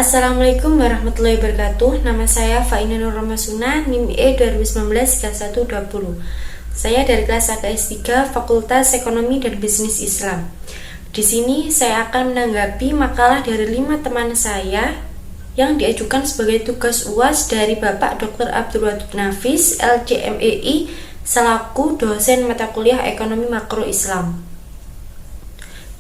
Assalamualaikum warahmatullahi wabarakatuh. Nama saya Faina Nur Ramasuna, NIM E 2019-3120. Saya dari kelas AKS 3 Fakultas Ekonomi dan Bisnis Islam. Di sini saya akan menanggapi makalah dari 5 teman saya yang diajukan sebagai tugas UAS dari Bapak Dr. Abdul Wadud Nafis, LCMEI, selaku dosen mata kuliah Ekonomi Makro Islam.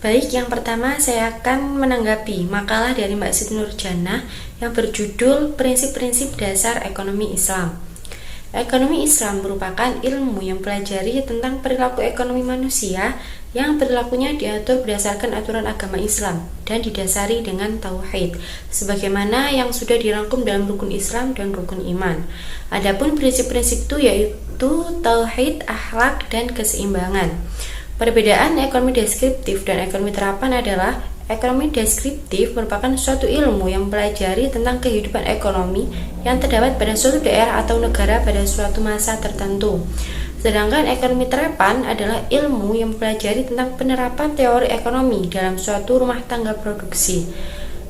Baik, yang pertama saya akan menanggapi makalah dari Mbak Siti Nurjana yang berjudul Prinsip-prinsip Dasar Ekonomi Islam. Ekonomi Islam merupakan ilmu yang mempelajari tentang perilaku ekonomi manusia yang perilakunya diatur berdasarkan aturan agama Islam dan didasari dengan tauhid, sebagaimana yang sudah dirangkum dalam rukun Islam dan rukun iman. Adapun prinsip-prinsip itu yaitu tauhid, akhlak, dan keseimbangan. Perbedaan ekonomi deskriptif dan ekonomi terapan adalah ekonomi deskriptif merupakan suatu ilmu yang mempelajari tentang kehidupan ekonomi yang terdapat pada suatu daerah atau negara pada suatu masa tertentu. Sedangkan ekonomi terapan adalah ilmu yang mempelajari tentang penerapan teori ekonomi dalam suatu rumah tangga produksi.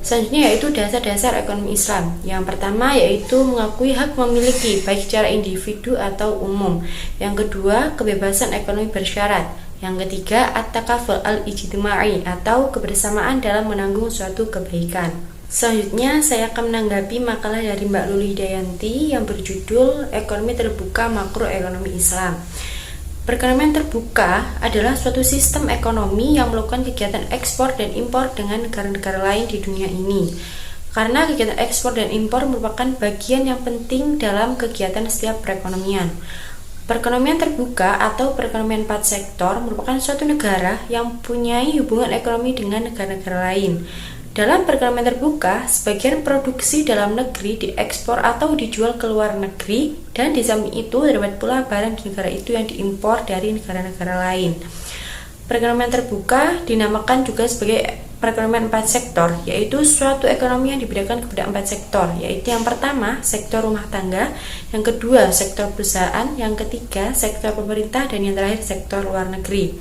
Selanjutnya yaitu dasar-dasar ekonomi Islam. Yang pertama yaitu mengakui hak memiliki baik secara individu atau umum. Yang kedua, kebebasan ekonomi bersyarat. Yang ketiga, at-takaful al-ijtimai atau kebersamaan dalam menanggung suatu kebaikan. Selanjutnya, saya akan menanggapi makalah dari Mbak Luli Dayanti yang berjudul Ekonomi Terbuka Makroekonomi Islam. Perekonomian terbuka adalah suatu sistem ekonomi yang melakukan kegiatan ekspor dan impor dengan negara-negara lain di dunia ini. Karena kegiatan ekspor dan impor merupakan bagian yang penting dalam kegiatan setiap perekonomian. Perekonomian terbuka atau perekonomian 4 sektor merupakan suatu negara yang mempunyai hubungan ekonomi dengan negara-negara lain. Dalam perekonomian terbuka, sebagian produksi dalam negeri diekspor atau dijual ke luar negeri, dan di samping itu terdapat pula barang di negara itu yang diimpor dari negara-negara lain. Perekonomian terbuka dinamakan juga sebagai perekonomian 4 sektor, yaitu suatu ekonomi yang dibedakan kepada 4 sektor, yaitu yang pertama, sektor rumah tangga, yang kedua, sektor perusahaan, yang ketiga, sektor pemerintah, dan yang terakhir, sektor luar negeri.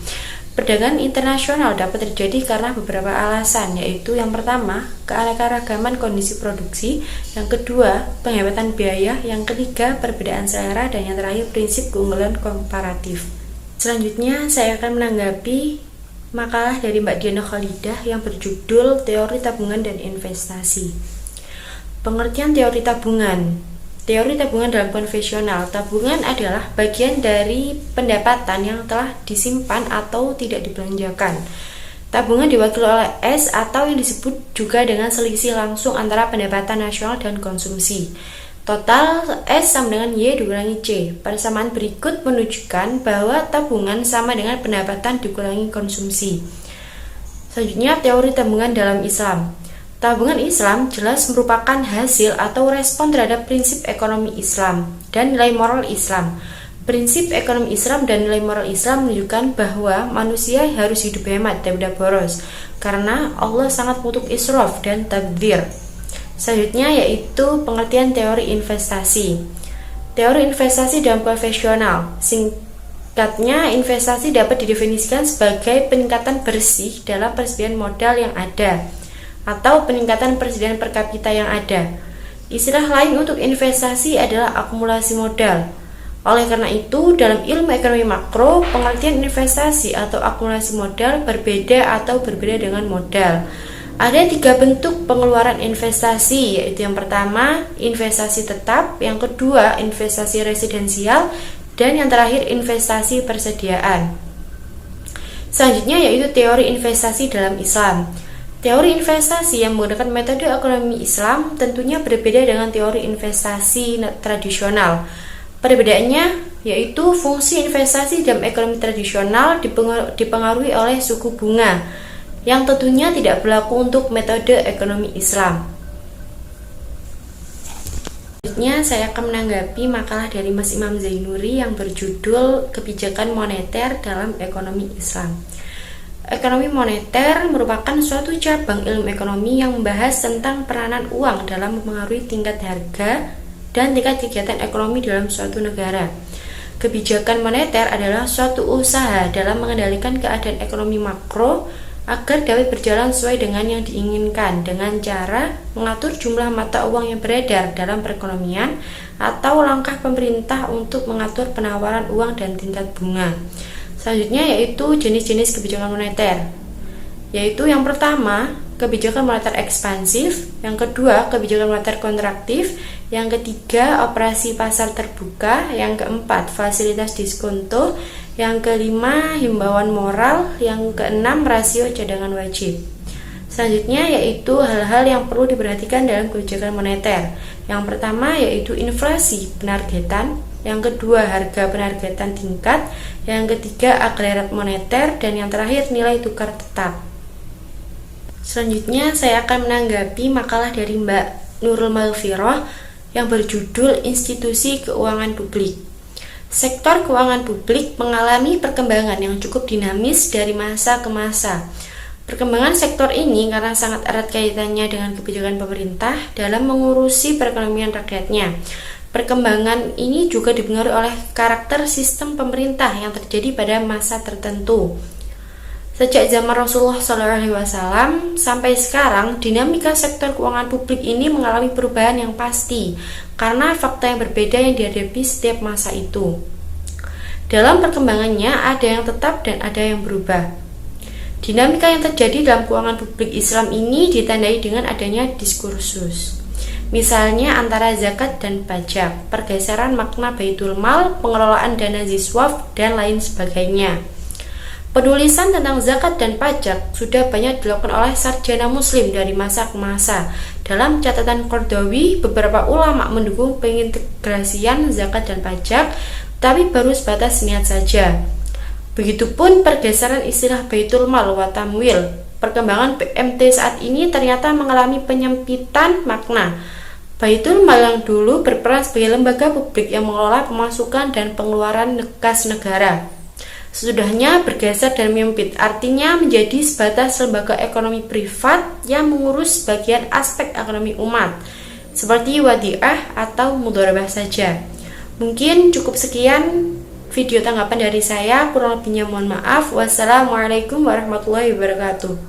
Perdagangan internasional dapat terjadi karena beberapa alasan, yaitu yang pertama, keanekaragaman kondisi produksi, yang kedua, penghematan biaya, yang ketiga, perbedaan selera, dan yang terakhir, prinsip keunggulan komparatif. Selanjutnya, saya akan menanggapi makalah dari Mbak Diana Khalidah yang berjudul Teori Tabungan dan Investasi. Pengertian teori tabungan. Teori tabungan dalam konvensional. Tabungan adalah bagian dari pendapatan yang telah disimpan atau tidak dibelanjakan. Tabungan diwakili oleh S atau yang disebut juga dengan selisih langsung antara pendapatan nasional dan konsumsi. Total S sama dengan Y dikurangi C. Persamaan berikut menunjukkan bahwa tabungan sama dengan pendapatan dikurangi konsumsi. Selanjutnya, teori tabungan dalam Islam. Tabungan Islam jelas merupakan hasil atau respon terhadap prinsip ekonomi Islam dan nilai moral Islam. Prinsip ekonomi Islam dan nilai moral Islam menunjukkan bahwa manusia harus hidup hemat daripada boros, karena Allah sangat mengutuk israf dan tabdzir. Selanjutnya yaitu pengertian teori investasi. Teori investasi dalam konvensional. Singkatnya, investasi dapat didefinisikan sebagai peningkatan bersih dalam persediaan modal yang ada atau peningkatan persediaan per kapita yang ada. Istilah lain untuk investasi adalah akumulasi modal. Oleh karena itu, dalam ilmu ekonomi makro, pengertian investasi atau akumulasi modal berbeda atau berbeda dengan modal. Ada 3 bentuk pengeluaran investasi, yaitu yang pertama, investasi tetap, yang kedua, investasi residensial, dan yang terakhir, investasi persediaan. Selanjutnya yaitu teori investasi dalam Islam. Teori investasi yang menggunakan metode ekonomi Islam tentunya berbeda dengan teori investasi tradisional. Perbedaannya yaitu fungsi investasi dalam ekonomi tradisional dipengaruhi oleh suku bunga, yang tentunya tidak berlaku untuk metode ekonomi Islam. Selanjutnya saya akan menanggapi makalah dari Mas Imam Zainuri yang berjudul Kebijakan Moneter dalam Ekonomi Islam. Ekonomi moneter merupakan suatu cabang ilmu ekonomi yang membahas tentang peranan uang dalam mempengaruhi tingkat harga dan tingkat kegiatan ekonomi dalam suatu negara. Kebijakan moneter adalah suatu usaha dalam mengendalikan keadaan ekonomi makro agar dapat berjalan sesuai dengan yang diinginkan dengan cara mengatur jumlah mata uang yang beredar dalam perekonomian atau langkah pemerintah untuk mengatur penawaran uang dan tingkat bunga. Selanjutnya yaitu jenis-jenis kebijakan moneter, yaitu yang pertama kebijakan moneter ekspansif, yang kedua kebijakan moneter kontraktif, yang ketiga operasi pasar terbuka, yang keempat fasilitas diskonto, yang kelima himbauan moral, yang keenam rasio cadangan wajib. Selanjutnya yaitu hal-hal yang perlu diperhatikan dalam kebijakan moneter. Yang pertama yaitu inflasi penargetan, yang kedua harga penargetan tingkat, yang ketiga agregat moneter, dan yang terakhir nilai tukar tetap. Selanjutnya saya akan menanggapi makalah dari Mbak Nurul Maghfirah yang berjudul Institusi Keuangan Publik. Sektor keuangan publik mengalami perkembangan yang cukup dinamis dari masa ke masa. Perkembangan sektor ini karena sangat erat kaitannya dengan kebijakan pemerintah dalam mengurusi perekonomian rakyatnya. Perkembangan ini juga dipengaruhi oleh karakter sistem pemerintah yang terjadi pada masa tertentu. Sejak zaman Rasulullah SAW sampai sekarang, dinamika sektor keuangan publik ini mengalami perubahan yang pasti karena fakta yang berbeda yang dihadapi setiap masa itu. Dalam perkembangannya ada yang tetap dan ada yang berubah. Dinamika yang terjadi dalam keuangan publik Islam ini ditandai dengan adanya diskursus. Misalnya antara zakat dan pajak, pergeseran makna baitul mal, pengelolaan dana ziswaf, dan lain sebagainya. Penulisan tentang zakat dan pajak sudah banyak dilakukan oleh sarjana muslim dari masa ke masa. Dalam catatan Qardawi, beberapa ulama mendukung pengintegrasian zakat dan pajak, tapi baru sebatas niat saja. Begitupun pergeseran istilah baitul mal wa tamwil. Perkembangan BMT saat ini ternyata mengalami penyempitan makna. Baitul mal yang dulu berperan sebagai lembaga publik yang mengelola pemasukan dan pengeluaran kas negara, sesudahnya bergeser dan menyempit, artinya menjadi sebatas lembaga ekonomi privat yang mengurus sebagian aspek ekonomi umat, seperti wadiah atau mudharabah saja. Mungkin cukup sekian video tanggapan dari saya, kurang lebihnya mohon maaf. Wassalamualaikum warahmatullahi wabarakatuh.